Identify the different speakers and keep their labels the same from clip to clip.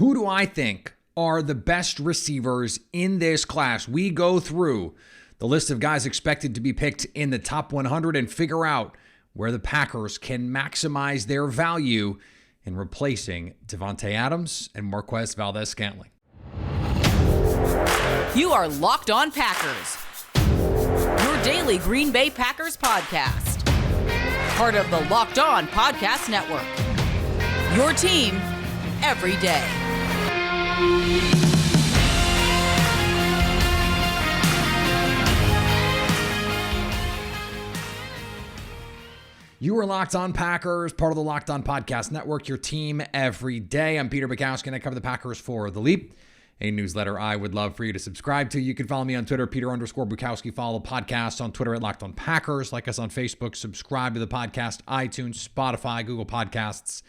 Speaker 1: Who do I think are the best receivers in this class? We go through the list of guys expected to be picked in the top 100 and figure out where the Packers can maximize their value in replacing Davante Adams and Marquez Valdes-Scantling.
Speaker 2: You are Locked On Packers, your daily Green Bay Packers podcast. Part of the Locked On Podcast Network, your team every day.
Speaker 1: You are Locked On Packers, part of the Locked On Podcast Network, your team every day. I'm Peter Bukowski, and I cover the Packers for The Leap, a newsletter I would love for you to subscribe to. You can follow me on Twitter, Peter_Bukowski. Follow the podcast on Twitter at Locked On Packers. Like us on Facebook. Subscribe to the podcast, iTunes, Spotify, Google Podcasts.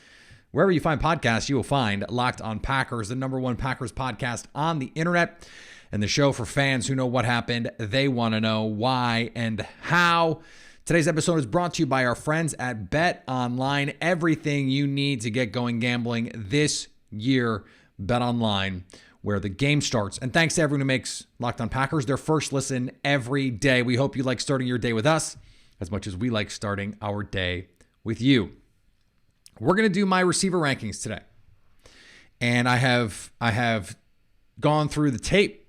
Speaker 1: Wherever you find podcasts, you will find Locked On Packers, the number one Packers podcast on the internet, and the show for fans who know what happened. They want to know why and how. Today's episode is brought to you by our friends at BetOnline. Everything you need to get going gambling this year, BetOnline, where the game starts. And thanks to everyone who makes Locked On Packers their first listen every day. We hope you like starting your day with us as much as we like starting our day with you. We're going to do my receiver rankings today. And I have gone through the tape.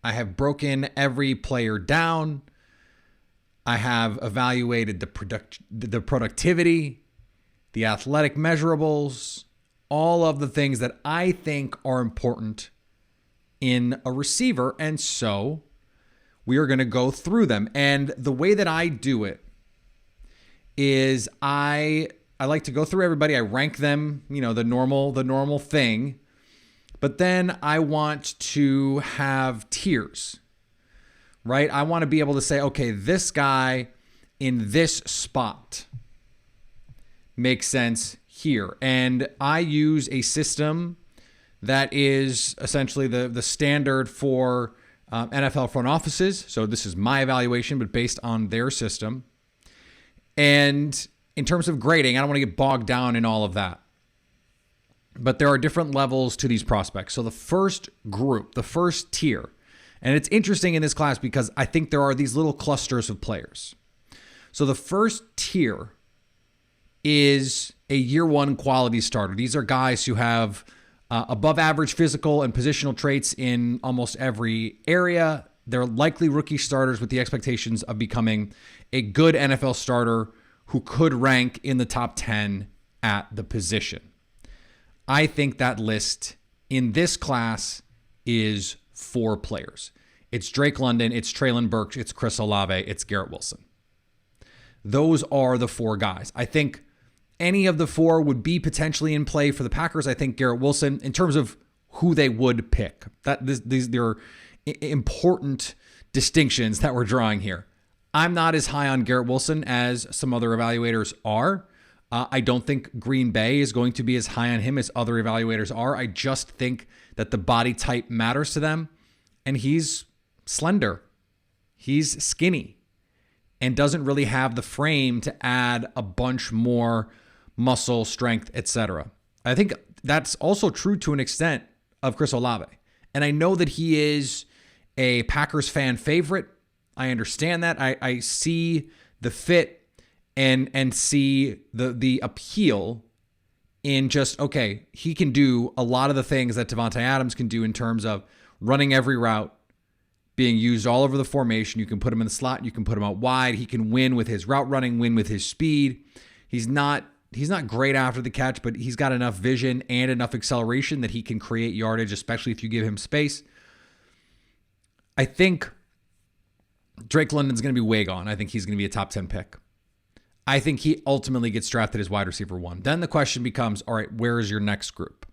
Speaker 1: I have broken every player down. I have evaluated the productivity, the athletic measurables, all of the things that I think are important in a receiver. And so we are going to go through them. And the way that I do it is I like to go through everybody. I rank them, the normal thing. But then I want to have tiers. Right? I want to be able to say, okay, this guy in this spot makes sense here. And I use a system that is essentially the standard for NFL front offices. So this is my evaluation, but based on their system. And in terms of grading, I don't want to get bogged down in all of that. But there are different levels to these prospects. So the first group, the first tier, and it's interesting in this class because I think there are these little clusters of players. So the first tier is a year one quality starter. These are guys who have above average physical and positional traits in almost every area. They're likely rookie starters with the expectations of becoming a good NFL starter who could rank in the top 10 at the position. I think that list in this class is 4 players. It's Drake London, it's Treylon Burks, it's Chris Olave, it's Garrett Wilson. Those are the 4 guys. I think any of the 4 would be potentially in play for the Packers. I think Garrett Wilson, in terms of who they would pick, these are important distinctions that we're drawing here. I'm not as high on Garrett Wilson as some other evaluators are. I don't think Green Bay is going to be as high on him as other evaluators are. I just think that the body type matters to them. And he's slender. He's skinny and doesn't really have the frame to add a bunch more muscle, strength, etc. I think that's also true to an extent of Chris Olave. And I know that he is a Packers fan favorite. I understand that. I see the fit and see the appeal in just, okay, he can do a lot of the things that Davante Adams can do in terms of running every route, being used all over the formation. You can put him in the slot. You can put him out wide. He can win with his route running, win with his speed. He's not great after the catch, but he's got enough vision and enough acceleration that he can create yardage, especially if you give him space. I think Drake London's going to be way gone. I think he's going to be a top 10 pick. I think he ultimately gets drafted as wide receiver 1. Then the question becomes, all right, where is your next group?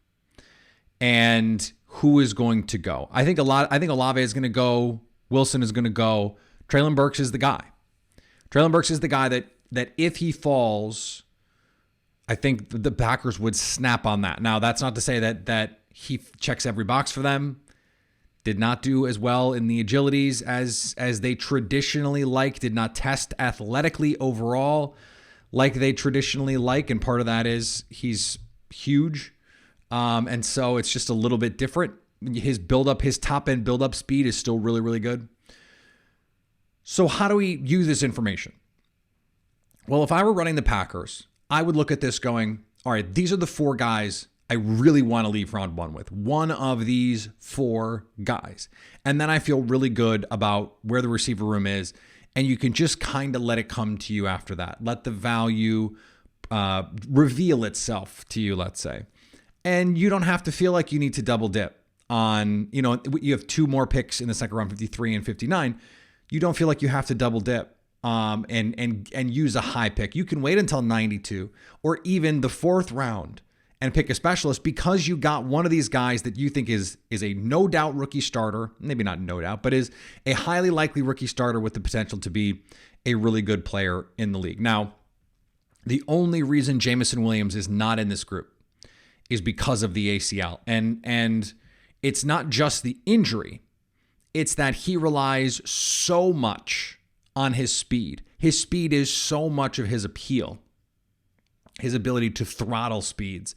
Speaker 1: And who is going to go? I think Olave is going to go. Wilson is going to go. Treylon Burks is the guy. Treylon Burks is the guy that if he falls, I think the Packers would snap on that. Now, that's not to say that he checks every box for them. Did not do as well in the agilities as they traditionally like. Did not test athletically overall like they traditionally like. And part of that is he's huge. And so it's just a little bit different. His buildup, his top end buildup speed is still really, really good. So how do we use this information? Well, if I were running the Packers, I would look at this going, all right, these are the 4 guys I really want to leave round 1 with. One of these 4 guys. And then I feel really good about where the receiver room is. And you can just kind of let it come to you after that. Let the value reveal itself to you, let's say. And you don't have to feel like you need to double dip on, you have 2 more picks in the second round, 53 and 59. You don't feel like you have to double dip and use a high pick. You can wait until 92 or even the 4th round and pick a specialist because you got one of these guys that you think is a no doubt rookie starter, maybe not no doubt, but is a highly likely rookie starter with the potential to be a really good player in the league. Now, the only reason Jameson Williams is not in this group is because of the ACL. And it's not just the injury. It's that he relies so much on his speed. His speed is so much of his appeal. His ability to throttle speeds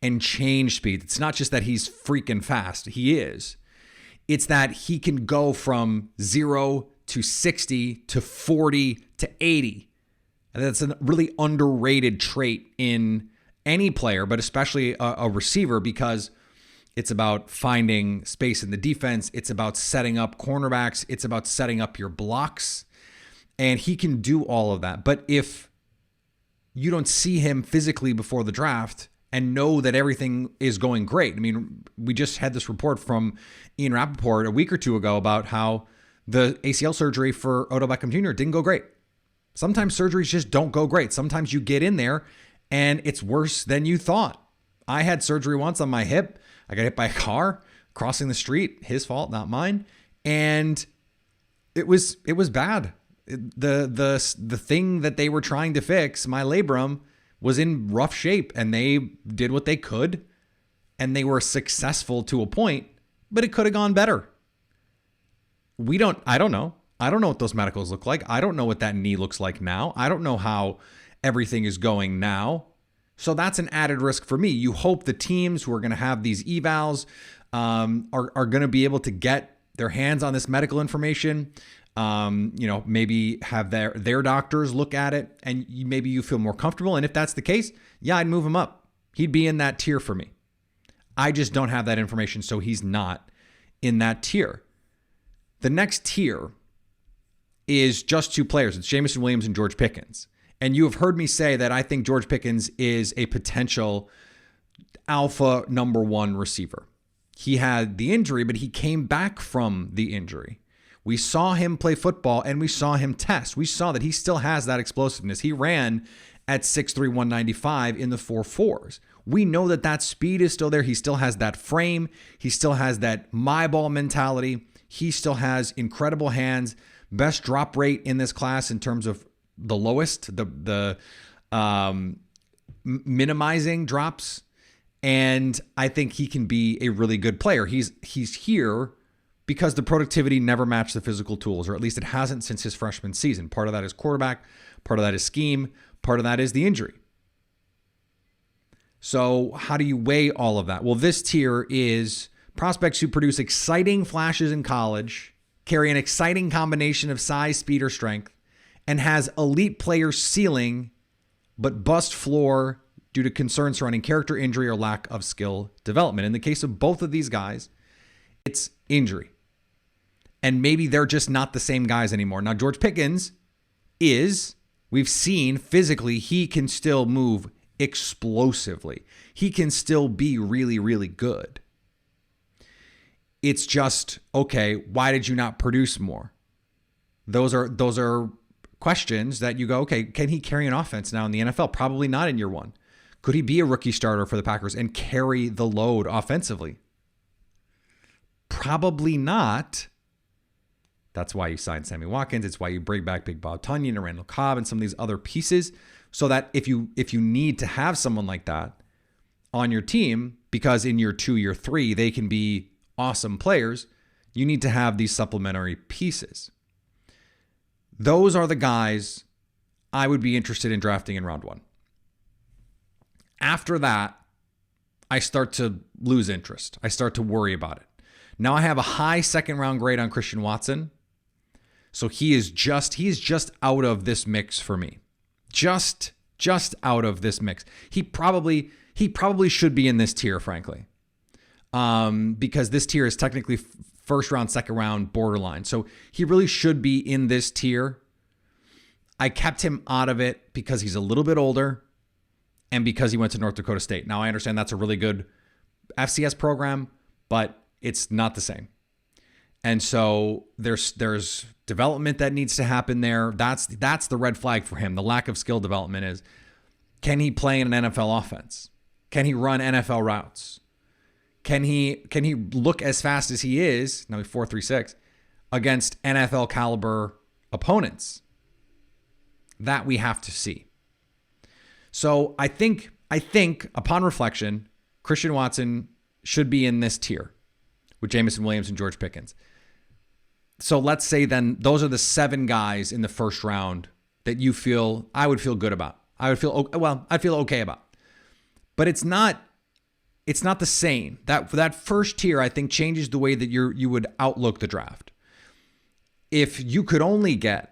Speaker 1: and change speed. It's not just that he's freaking fast. He is. It's that he can go from 0 to 60 to 40 to 80. And that's a really underrated trait in any player, but especially a receiver, because it's about finding space in the defense. It's about setting up cornerbacks. It's about setting up your blocks. And he can do all of that. But if you don't see him physically before the draft and know that everything is going great. I mean, we just had this report from Ian Rappaport a week or 2 ago about how the ACL surgery for Odell Beckham Jr. didn't go great. Sometimes surgeries just don't go great. Sometimes you get in there and it's worse than you thought. I had surgery once on my hip. I got hit by a car crossing the street. His fault, not mine. And it was bad. The thing that they were trying to fix, my labrum, was in rough shape, and they did what they could, and they were successful to a point, but it could have gone better. I don't know. I don't know what those medicals look like. I don't know what that knee looks like now. I don't know how everything is going now. So that's an added risk for me. You hope the teams who are going to have these evals are going to be able to get their hands on this medical information. Maybe have their doctors look at it, and maybe you feel more comfortable. And if that's the case, yeah, I'd move him up. He'd be in that tier for me. I just don't have that information, so he's not in that tier. The next tier is just 2 players. It's Jameson Williams and George Pickens. And you have heard me say that I think George Pickens is a potential alpha number 1 receiver. He had the injury, but he came back from the injury. We saw him play football and we saw him test. We saw that he still has that explosiveness. He ran at 6'3", 195 in the 4.4s. We know that speed is still there. He still has that frame. He still has that my ball mentality. He still has incredible hands, best drop rate in this class in terms of the lowest, the minimizing drops. And I think he can be a really good player. He's here because the productivity never matched the physical tools, or at least it hasn't since his freshman season. Part of that is quarterback, part of that is scheme, part of that is the injury. So how do you weigh all of that? Well, this tier is prospects who produce exciting flashes in college, carry an exciting combination of size, speed, or strength, and has elite player ceiling, but bust floor due to concerns surrounding character, injury, or lack of skill development. In the case of both of these guys, it's injury. And maybe they're just not the same guys anymore. Now, George Pickens we've seen physically, he can still move explosively. He can still be really, really good. It's just, okay, why did you not produce more? Those are questions that you go, okay, can he carry an offense now in the NFL? Probably not in year 1. Could he be a rookie starter for the Packers and carry the load offensively? Probably not. That's why you signed Sammy Watkins. It's why you bring back Big Bob Tonyan and Randall Cobb and some of these other pieces, so that if you need to have someone like that on your team, because in year 2, year 3, they can be awesome players, you need to have these supplementary pieces. Those are the guys I would be interested in drafting in round 1. After that, I start to lose interest. I start to worry about it. Now I have a high second round grade on Christian Watson. So he is just out of this mix for me. Just out of this mix. He probably should be in this tier, frankly. Because this tier is technically first round, second round, borderline. So he really should be in this tier. I kept him out of it because he's a little bit older and because he went to North Dakota State. Now I understand that's a really good FCS program, but it's not the same. And so there's development that needs to happen there. That's the red flag for him. The lack of skill development is, can he play in an NFL offense? Can he run NFL routes? Can he look as fast as he is, now he's 4.36, against NFL caliber opponents? That we have to see. So I think upon reflection, Christian Watson should be in this tier with Jameson Williams and George Pickens. So let's say then those are the 7 guys in the first round that I would feel good about. I'd feel okay about. But it's not the same. That first tier, I think, changes the way that you would outlook the draft. If you could only get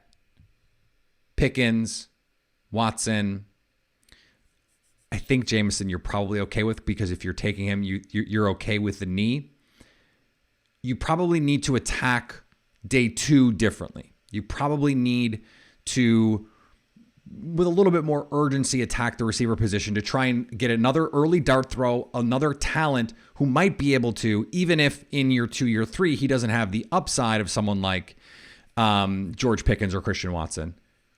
Speaker 1: Pickens, Watson, I think Jameson you're probably okay with, because if you're taking him, you're okay with the knee. You probably need to attack day 2 differently. You probably need to, with a little bit more urgency, attack the receiver position to try and get another early dart throw, another talent who might be able to, even if in year 2, year 3, he doesn't have the upside of someone like George Pickens or Christian Watson,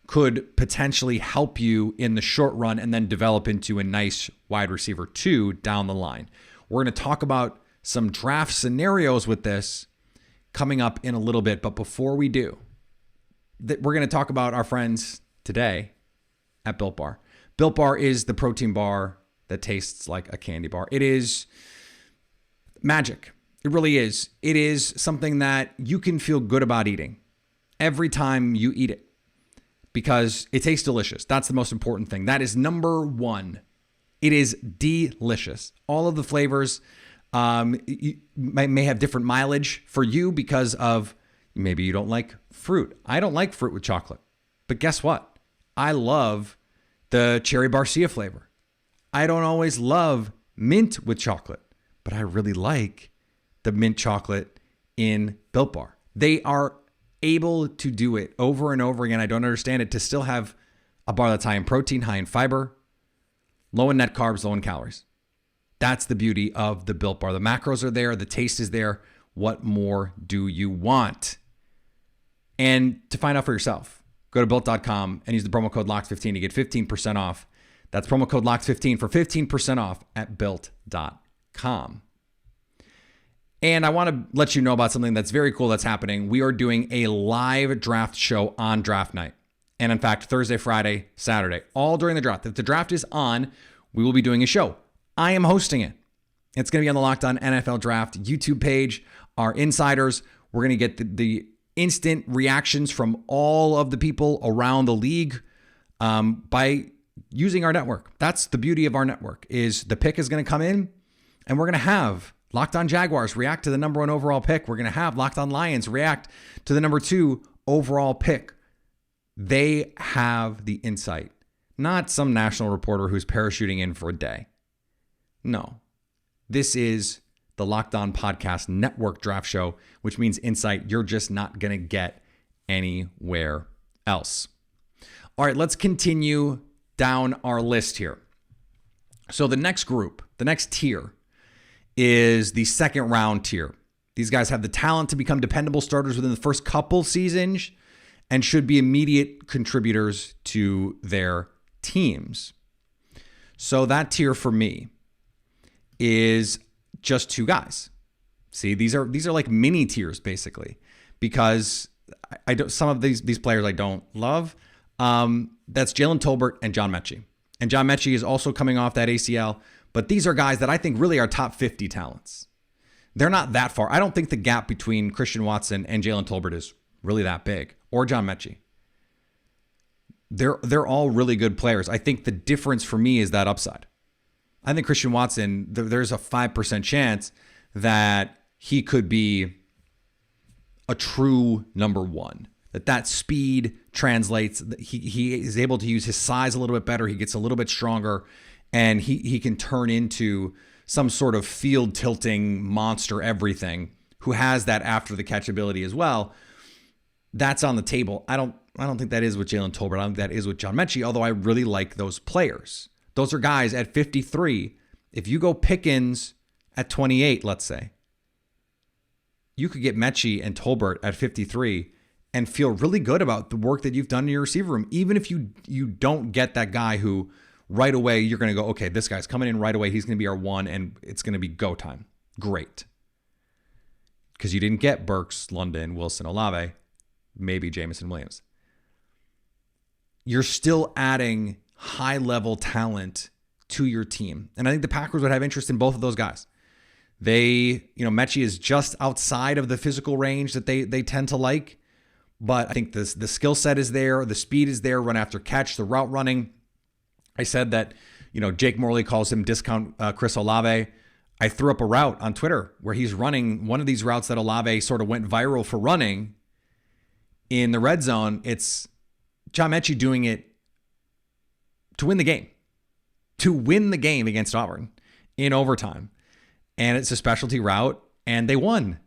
Speaker 1: could potentially help you in the short run and then develop into a nice wide receiver 2 down the line. We're going to talk about some draft scenarios with this coming up in a little bit. But before we do, we're going to talk about our friends today at Built Bar. Built Bar is the protein bar that tastes like a candy bar. It is magic. It really is. It is something that you can feel good about eating every time you eat it because it tastes delicious. That's the most important thing. That is number 1. It is delicious. All of the flavors you may have different mileage for you because of maybe you don't like fruit. I don't like fruit with chocolate. But guess what? I love the cherry barcia flavor. I don't always love mint with chocolate, but I really like the mint chocolate in Built Bar. They are able to do it over and over again. I don't understand it, to still have a bar that's high in protein, high in fiber, low in net carbs, low in calories. That's the beauty of the Built Bar. The macros are there. The taste is there. What more do you want? And to find out for yourself, go to Built.com and use the promo code LOCKED15 to get 15% off. That's promo code LOCKED15 for 15% off at Built.com. And I want to let you know about something that's very cool that's happening. We are doing a live draft show on draft night. And in fact, Thursday, Friday, Saturday, all during the draft. If the draft is on, we will be doing a show. I am hosting it. It's going to be on the Locked On NFL Draft YouTube page. Our insiders, we're going to get the instant reactions from all of the people around the league by using our network. That's the beauty of our network, is the pick is going to come in and we're going to have Locked On Jaguars react to the number 1 overall pick. We're going to have Locked On Lions react to the number 2 overall pick. They have the insight, not some national reporter who's parachuting in for a day. No, this is the Locked On Podcast Network draft show, which means insight you're just not going to get anywhere else. All right, let's continue down our list here. So the next group, the next tier, is the second round tier. These guys have the talent to become dependable starters within the first couple seasons and should be immediate contributors to their teams. So that tier for me is just 2 guys. See, these are like mini tiers basically, because I don't, some of these players I don't love. That's Jalen Tolbert and John Mechie. And John Mechie is also coming off that ACL, but these are guys that I think really are top 50 talents. They're not that far. I don't think the gap between Christian Watson and Jalen Tolbert is really that big, or John Mechie. They're all really good players. I think the difference for me is that upside. I think Christian Watson, there's a 5% chance that he could be a true number one. That speed translates. He is able to use his size a little bit better. He gets a little bit stronger, and he can turn into some sort of field tilting monster everything who has that after the catch ability as well. That's on the table. I don't think that is with Jalen Tolbert. I don't think that is with John Mechie, although I really like those players. Those are guys at 53. If you go Pickens at 28, let's say, you could get Mechie and Tolbert at 53 and feel really good about the work that you've done in your receiver room, even if you don't get that guy who right away you're going to go, okay, this guy's coming in right away. He's going to be our one, and it's going to be go time. Great. Because you didn't get Burks, London, Wilson, Olave, maybe Jameson Williams. You're still adding high-level talent to your team. And I think the Packers would have interest in both of those guys. Mechie is just outside of the physical range that they tend to like. But I think the skill set is there. The speed is there. Run after catch, the route running. I said that, Jake Morley calls him discount Chris Olave. I threw up a route on Twitter where he's running one of these routes that Olave sort of went viral for running in the red zone. It's John Mechie doing it to win the game against Auburn in overtime. And it's a specialty route, and they won.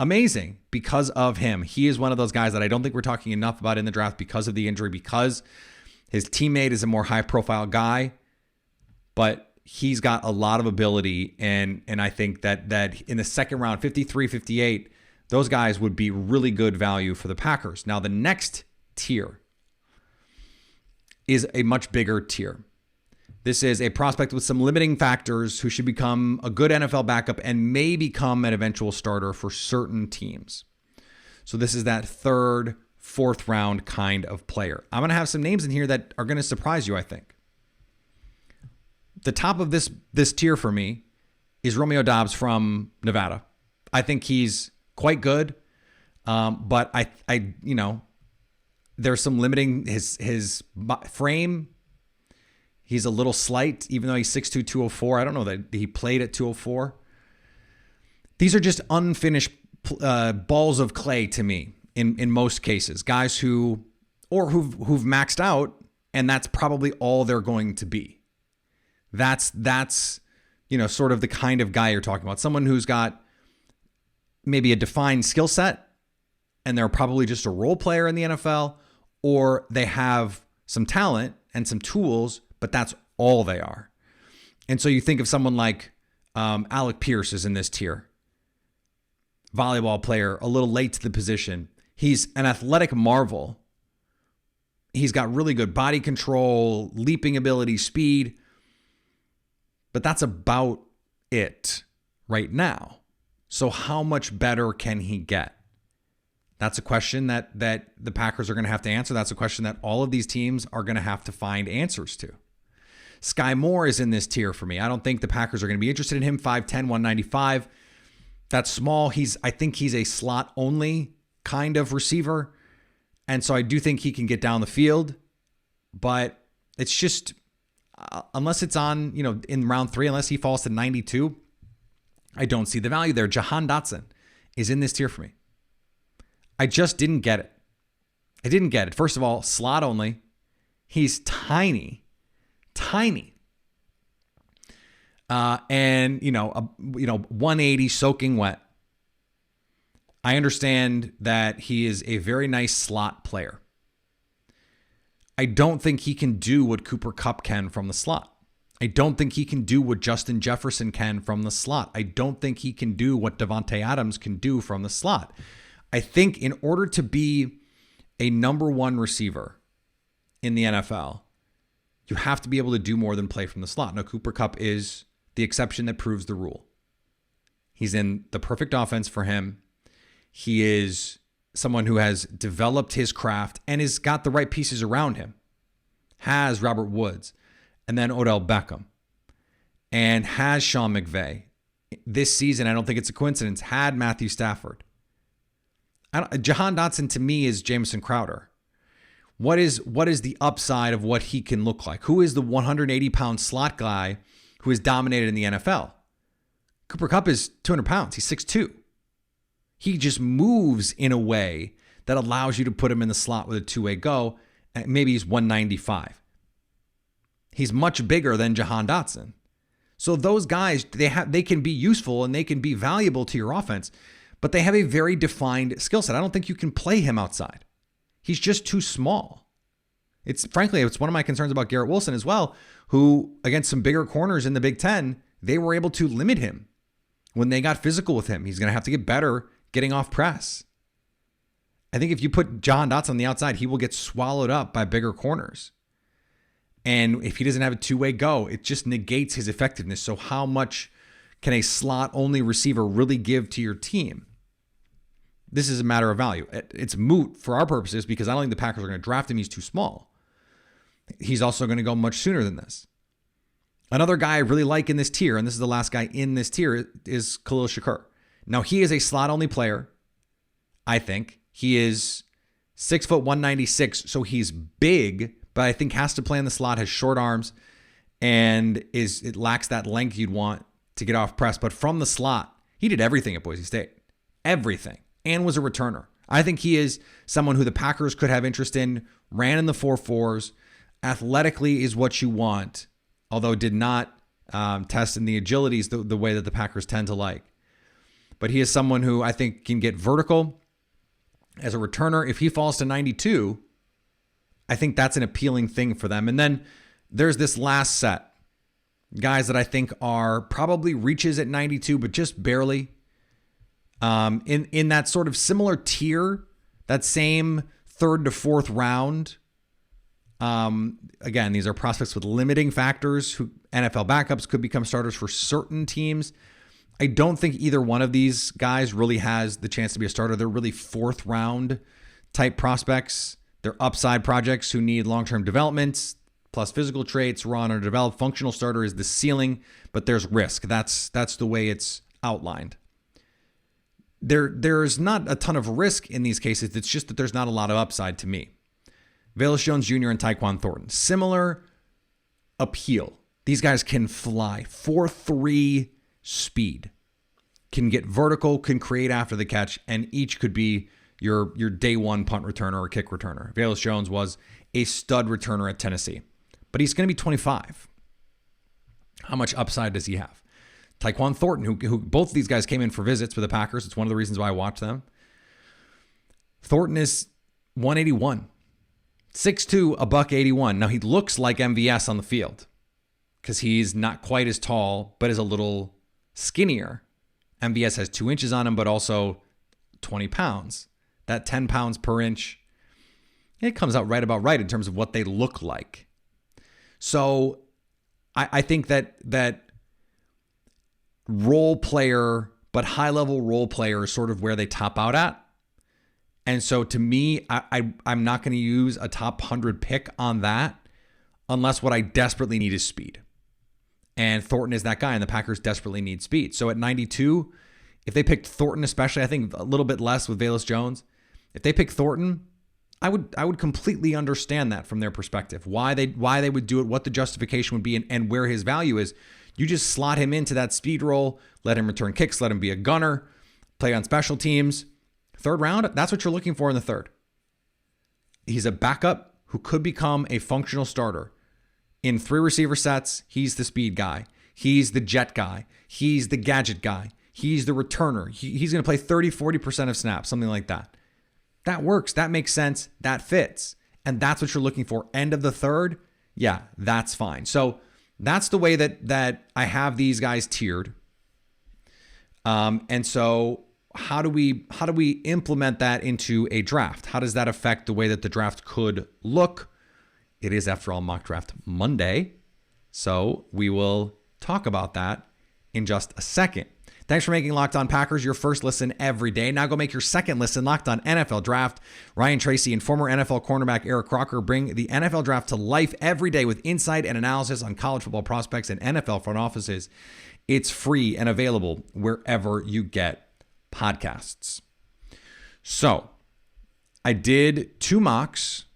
Speaker 1: Amazing because of him. He is one of those guys that I don't think we're talking enough about in the draft because of the injury, because his teammate is a more high-profile guy, but he's got a lot of ability, and I think that in the second round, 53, 58, those guys would be really good value for the Packers. Now, the next tier is a much bigger tier. This is a prospect with some limiting factors who should become a good NFL backup and may become an eventual starter for certain teams. So this is that third, fourth round kind of player. I'm going to have some names in here that are going to surprise you, I think. The top of this tier for me is Romeo Doubs from Nevada. I think he's quite good, but I there's some limiting his frame. He's a little slight, even though he's 6'2", 204. I don't know that he played at 204. These are just unfinished balls of clay to me in most cases. Guys who've maxed out, and that's probably all they're going to be. That's sort of the kind of guy you're talking about. Someone who's got maybe a defined skill set, and they're probably just a role player in the NFL, or they have some talent and some tools, but that's all they are. And so you think of someone like Alec Pierce is in this tier. Volleyball player, a little late to the position. He's an athletic marvel. He's got really good body control, leaping ability, speed. But that's about it right now. So how much better can he get? That's a question that the Packers are going to have to answer. That's a question that all of these teams are going to have to find answers to. Sky Moore is in this tier for me. I don't think the Packers are going to be interested in him. 5'10", 195. That's small. I think he's a slot-only kind of receiver. And so I do think he can get down the field. But it's just, unless it's on, in round 3, unless he falls to 92, I don't see the value there. Jahan Dotson is in this tier for me. I just didn't get it. First of all, slot only. He's tiny. And 180 soaking wet. I understand that he is a very nice slot player. I don't think he can do what Cooper Kupp can from the slot. I don't think he can do what Justin Jefferson can from the slot. I don't think he can do what Davante Adams can do from the slot. I think in order to be a number one receiver in the NFL, you have to be able to do more than play from the slot. Now, Cooper Kupp is the exception that proves the rule. He's in the perfect offense for him. He is someone who has developed his craft and has got the right pieces around him. Has Robert Woods, and then Odell Beckham, and has Sean McVay. This season, I don't think it's a coincidence, had Matthew Stafford. Jahan Dotson to me is Jamison Crowder. What is the upside of what he can look like? Who is the 180-pound slot guy who has dominated in the NFL. Cooper Kupp is 200 pounds. He's 6'2". He just moves in a way that allows you to put him in the slot with a two-way go. Maybe he's 195. He's much bigger than Jahan Dotson. So those guys, they can be useful and they can be valuable to your offense, but they have a very defined skill set. I don't think you can play him outside. He's just too small. Frankly, it's one of my concerns about Garrett Wilson as well, who against some bigger corners in the Big Ten, they were able to limit him when they got physical with him. He's going to have to get better getting off press. I think if you put Jahan Dotson on the outside, he will get swallowed up by bigger corners. And if he doesn't have a two-way go, it just negates his effectiveness. So how much can a slot-only receiver really give to your team? This is a matter of value. It's moot for our purposes because I don't think the Packers are going to draft him. He's too small. He's also going to go much sooner than this. Another guy I really like in this tier, and this is the last guy in this tier, is Khalil Shakur. Now, he is a slot-only player, I think. He is 6 foot 196, so he's big, but I think has to play in the slot, has short arms, and it lacks that length you'd want to get off press. But from the slot, he did everything at Boise State. Everything. And was a returner. I think he is someone who the Packers could have interest in, ran in the 4.4s, athletically is what you want, although did not test in the agilities the way that the Packers tend to like. But he is someone who I think can get vertical as a returner. If he falls to 92, I think that's an appealing thing for them. And then there's this last set. Guys that I think are probably reaches at 92, but just barely. In that sort of similar tier, that same third to fourth round. Again, these are prospects with limiting factors who NFL backups could become starters for certain teams. I don't think either one of these guys really has the chance to be a starter. They're really fourth round type prospects. They're upside projects who need long-term development plus physical traits, raw and underdeveloped. Functional starter is the ceiling, but there's risk. That's the way it's outlined. There's not a ton of risk in these cases. It's just that there's not a lot of upside to me. Velus Jones Jr. and Tyquan Thornton. Similar appeal. These guys can fly. 4.3 speed. Can get vertical, can create after the catch, and each could be your day one punt returner or kick returner. Velus Jones was a stud returner at Tennessee. But he's going to be 25. How much upside does he have? Tyquan Thornton, who both of these guys came in for visits with the Packers. It's one of the reasons why I watch them. Thornton is 181. 6'2", a $181. Now, he looks like MVS on the field because he's not quite as tall, but is a little skinnier. MVS has 2 inches on him, but also 20 pounds. That 10 pounds per inch, it comes out right about right in terms of what they look like. So I think that role player, but high-level role player is sort of where they top out at. And so to me, I'm not going to use a top 100 pick on that unless what I desperately need is speed. And Thornton is that guy, and the Packers desperately need speed. So at 92, if they picked Thornton especially, I think a little bit less with Velus Jones. If they pick Thornton, I would completely understand that from their perspective. Why they would do it, what the justification would be, and where his value is. You just slot him into that speed role, let him return kicks, let him be a gunner, play on special teams. Third round, that's what you're looking for in the third. He's a backup who could become a functional starter. In 3 receiver sets, he's the speed guy. He's the jet guy. He's the gadget guy. He's the returner. He's going to play 30, 40% of snaps, something like that. That works. That makes sense. That fits. And that's what you're looking for. End of the third, yeah, that's fine. So that's the way that I have these guys tiered. And so how do we implement that into a draft? How does that affect the way that the draft could look? It is, after all, Mock Draft Monday. So we will talk about that in just a second. Thanks for making Locked On Packers your first listen every day. Now go make your second listen Locked On NFL Draft. Ryan Tracy and former NFL cornerback Eric Crocker bring the NFL Draft to life every day with insight and analysis on college football prospects and NFL front offices. It's free and available wherever you get podcasts. So I did 2 mocks.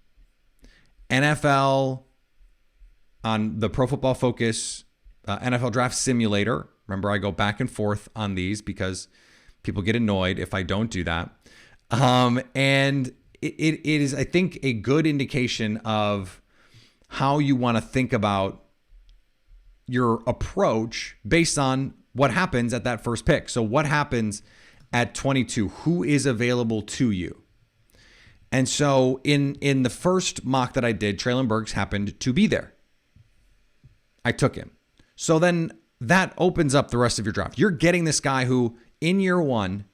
Speaker 1: NFL on the Pro Football Focus NFL Draft Simulator. Remember, I go back and forth on these because people get annoyed if I don't do that. And it is, I think, a good indication of how you want to think about your approach based on what happens at that first pick. So what happens at 22? Who is available to you? And so in the first mock that I did, Treylon Burks happened to be there. I took him. So then that opens up the rest of your draft. You're getting this guy who in year one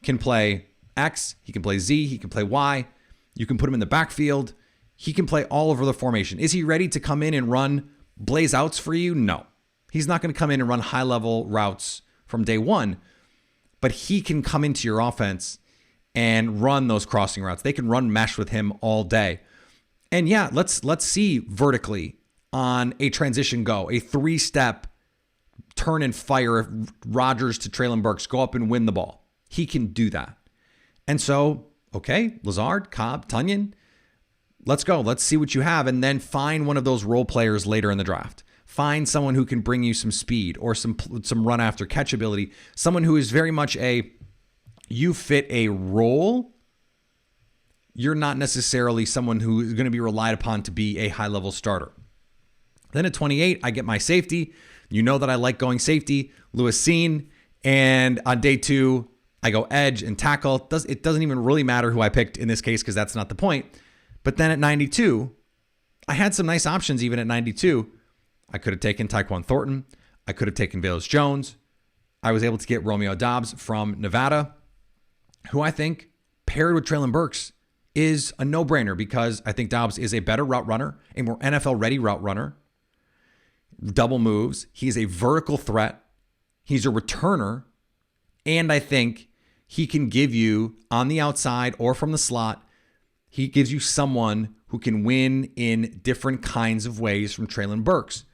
Speaker 1: can play X, he can play Z, he can play Y. You can put him in the backfield. He can play all over the formation. Is he ready to come in and run blaze outs for you? No. He's not going to come in and run high-level routes from day one, but he can come into your offense and run those crossing routes. They can run mesh with him all day. And yeah, let's see vertically on a transition go, a 3-step turn and fire Rodgers to Treylon Burks, go up and win the ball. He can do that. And so, okay, Lazard, Cobb, Tunyon, let's go. Let's see what you have, and then find one of those role players later in the draft. Find someone who can bring you some speed or some run after catch ability, someone who is very much you fit a role. You're not necessarily someone who is going to be relied upon to be a high-level starter. Then at 28, I get my safety. You know that I like going safety, Lewis Cine. And on day 2, I go edge and tackle. It doesn't even really matter who I picked in this case because that's not the point. But then at 92, I had some nice options even at 92. I could have taken Tyquan Thornton. I could have taken Velus Jones. I was able to get Romeo Doubs from Nevada, who I think paired with Treylon Burks is a no-brainer because I think Doubs is a better route runner, a more NFL-ready route runner. Double moves. He's a vertical threat. He's a returner. And I think he can give you on the outside or from the slot, he gives you someone who can win in different kinds of ways from Treylon Burks.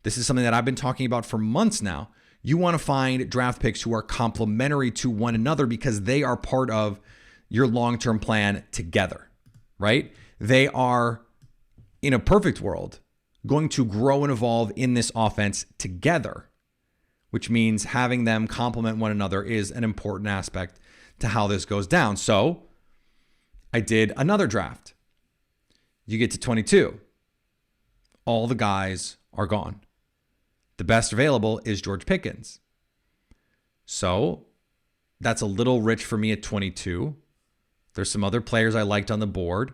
Speaker 1: This is something that I've been talking about for months now. You want to find draft picks who are complementary to one another because they are part of your long-term plan together, right? They are, in a perfect world, going to grow and evolve in this offense together, which means having them complement one another is an important aspect to how this goes down. So I did another draft. You get to 22. All the guys are gone. The best available is George Pickens. So that's a little rich for me at 22. There's some other players I liked on the board.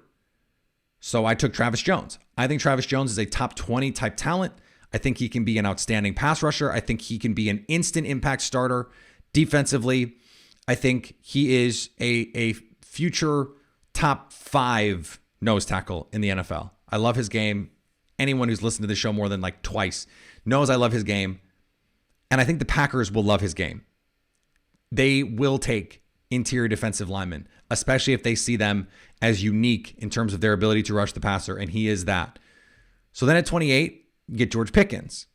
Speaker 1: So I took Travis Jones. I think Travis Jones is a top 20 type talent. I think he can be an outstanding pass rusher. I think he can be an instant impact starter defensively. I think he is a future top 5 nose tackle in the NFL. I love his game. Anyone who's listened to the show more than like twice knows I love his game. And I think the Packers will love his game. They will take interior defensive linemen, especially if they see them as unique in terms of their ability to rush the passer, and he is that. So then at 28, you get George Pickens.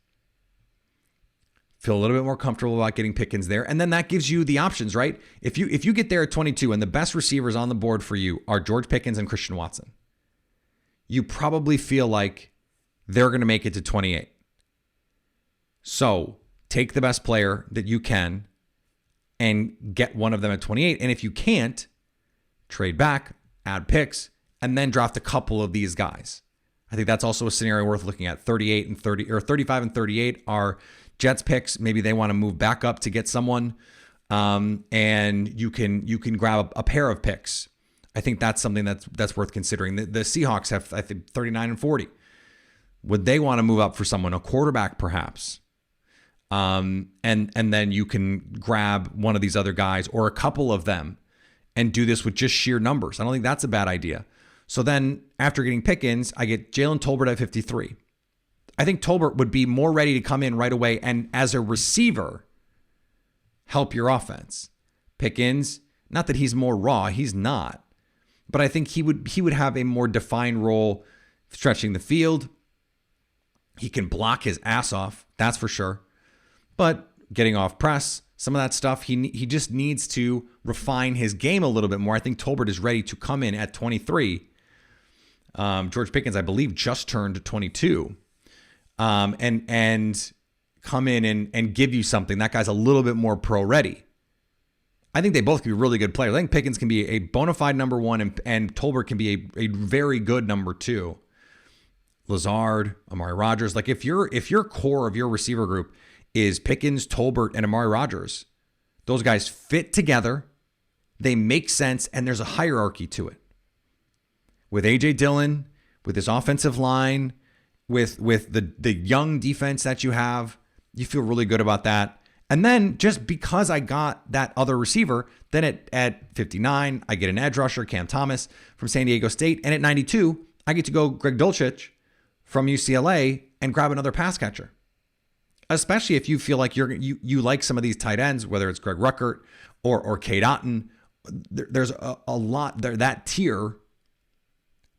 Speaker 1: Feel a little bit more comfortable about getting Pickens there, and then that gives you the options, right? If you get there at 22 and the best receivers on the board for you are George Pickens and Christian Watson, you probably feel like they're going to make it to 28. So take the best player that you can and get one of them at 28. And if you can't, trade back, add picks, and then draft a couple of these guys. I think that's also a scenario worth looking at. 38 and 30 or 35 and 38 are Jets picks. Maybe they want to move back up to get someone, and you can grab a pair of picks. I think that's something that's worth considering. The Seahawks have, I think, 39 and 40. Would they want to move up for someone, a quarterback perhaps? And then you can grab one of these other guys or a couple of them and do this with just sheer numbers. I don't think that's a bad idea. So then after getting Pickens, I get Jalen Tolbert at 53. I think Tolbert would be more ready to come in right away and as a receiver, help your offense. Pickens, not that he's more raw, he's not. But I think he would have a more defined role stretching the field. He can block his ass off, that's for sure. But getting off press, some of that stuff, he just needs to refine his game a little bit more. I think Tolbert is ready to come in at 23. George Pickens, I believe, just turned 22. And come in and give you something. That guy's a little bit more pro ready. I think they both can be really good players. I think Pickens can be a bona fide number one, and Tolbert can be a very good number two. Lazard, Amari Rodgers. Like if your core of your receiver group is Pickens, Tolbert, and Amari Rodgers, those guys fit together. They make sense, and there's a hierarchy to it. With A.J. Dillon, with this offensive line, with the young defense that you have, you feel really good about that. And then just because I got that other receiver, then at 59, I get an edge rusher, Cam Thomas from San Diego State. And at 92, I get to go Greg Dulcich from UCLA and grab another pass catcher. Especially if you feel like you like some of these tight ends, whether it's Greg Ruckert or Cade Otton. There's a lot there. That tier,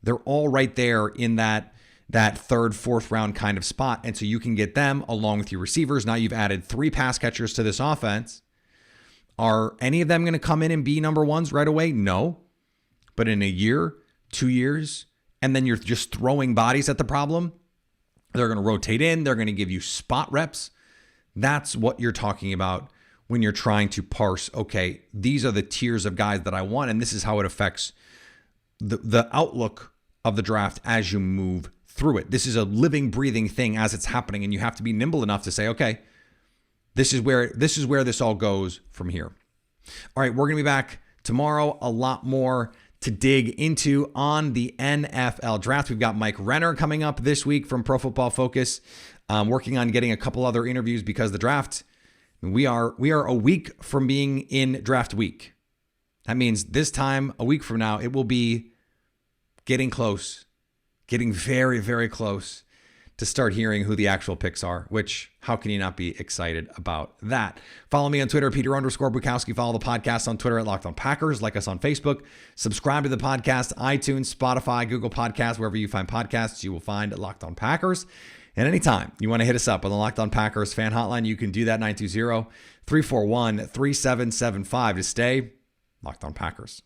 Speaker 1: they're all right there in that third, fourth round kind of spot. And so you can get them along with your receivers. Now you've added 3 pass catchers to this offense. Are any of them going to come in and be number ones right away? No. But in a year, 2 years, and then you're just throwing bodies at the problem, they're going to rotate in. They're going to give you spot reps. That's what you're talking about when you're trying to parse, okay, these are the tiers of guys that I want, and this is how it affects the outlook of the draft as you move through it. This is a living, breathing thing as it's happening, and you have to be nimble enough to say, okay, this is where this all goes from here. All right, we're going to be back tomorrow. A lot more to dig into on the NFL draft. We've got Mike Renner coming up this week from Pro Football Focus, working on getting a couple other interviews because the draft, we are a week from being in draft week. That means this time, a week from now, it will be getting close, getting very, very close to start hearing who the actual picks are, which how can you not be excited about that? Follow me on Twitter, Peter_Bukowski. Follow the podcast on Twitter at Locked On Packers. Like us on Facebook. Subscribe to the podcast, iTunes, Spotify, Google Podcasts, wherever you find podcasts, you will find Locked On Packers. And anytime you want to hit us up on the Locked On Packers fan hotline, you can do that 920-341-3775 to stay Locked On Packers.